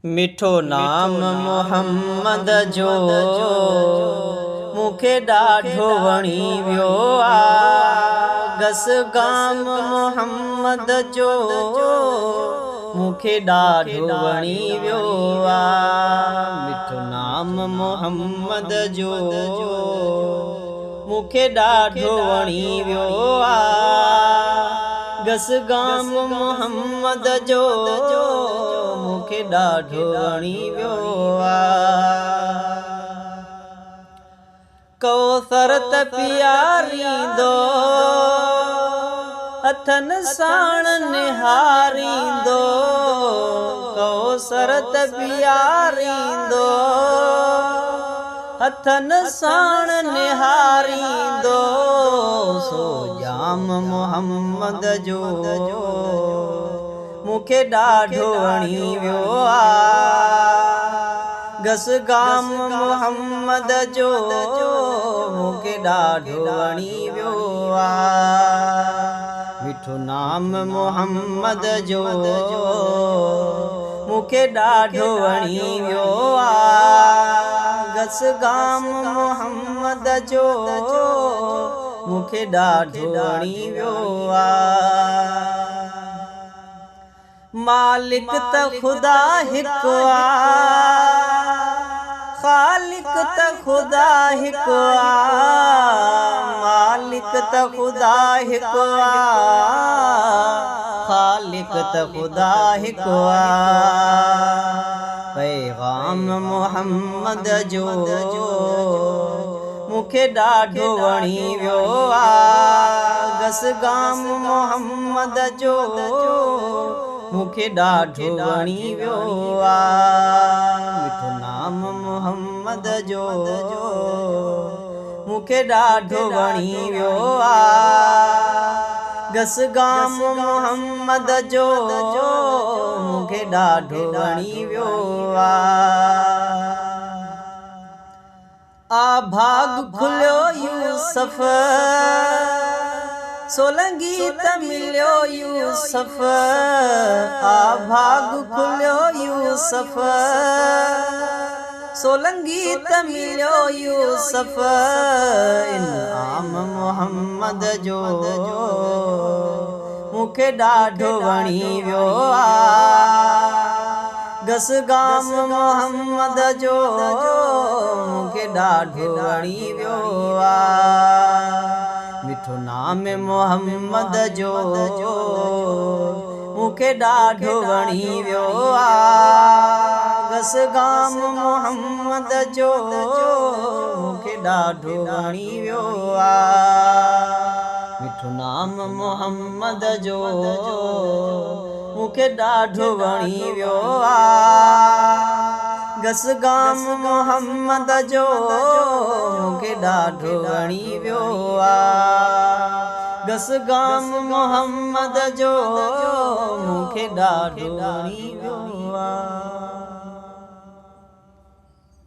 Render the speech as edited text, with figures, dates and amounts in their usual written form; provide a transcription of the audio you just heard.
मिठो नाम मोहम्मद जो मूंखे ॾाढो वणी वियो आहे। गस गाम मोहम्मद जो मूंखे ॾाढो वणी वियो आहे। मिठो नाम मोहम्मद जो मूंखे ॾाढो वणी वियो आहे। गस गाम मोहम्मद जो मूंखे ॾाढो वणी वियो आहे। कौसर त पीआरींदो हथनि साण निहारींदो। कौसर त पीआरींदो हथनि साण निहारींदो। सो जाम मोहम्मद जो मूंखे ॾाढो वणी वियो आहे। गस गाम मोहम्मद जो मूंखे ॾाढो वणी वियो आहे। मिठो नाम मोहम्मद जो मूंखे ॾाढो वणी वियो आहे। गस गाम मोहम्मद जो मूंखे ॾाढो वणी वियो आहे। मालिक त ख़ुदा हिकु आहे, ख़ालिक त ख़ुदा हिकु आहे। मालिक त ख़ुदा हिकु आहे, ख़ालिक त ख़ुदा हिकु आहे। पैगाम मोहम्मद जो मूंखे ॾाढो वणी वियो आहे। गस गाम मोहम्मद जो मूंखे ॾाढो वणी वियो आहे। मिठो नाम मोहम्मद जो मूंखे ॾाढो वणी वियो आहे। गस गाम मोहम्मद जो मूंखे ॾाढो वणी वियो आहे। आ भाग खुलियो यूसुफ सोलंगी त मिलियो यूसुफ। आ भाग खुलियो यूसुफ सोलंगी त मिलियो यूसुफ। इनाम मोहम्मद जो मूंखे ॾाढो वणी वियो आहे। गस गाम मोहम्मद जो मूंखे ॾाढो वणी वियो आहे। मिठो नाम मोहम्मद जो मूंखे ॾाढो वणी वियो आहे। गस गाम मोहम्मद जो मूंखे ॾाढो वणी वियो आहे। मिठो नाम मोहम्मद जो मूंखे ॾाढो वणी वियो आहे। गस गाम मोहम्मद जो मूंखे ॾाढो वणी वियो आहे। गस गाम मोहम्मद जो मूंखे ॾाढो वणी वियो आहे।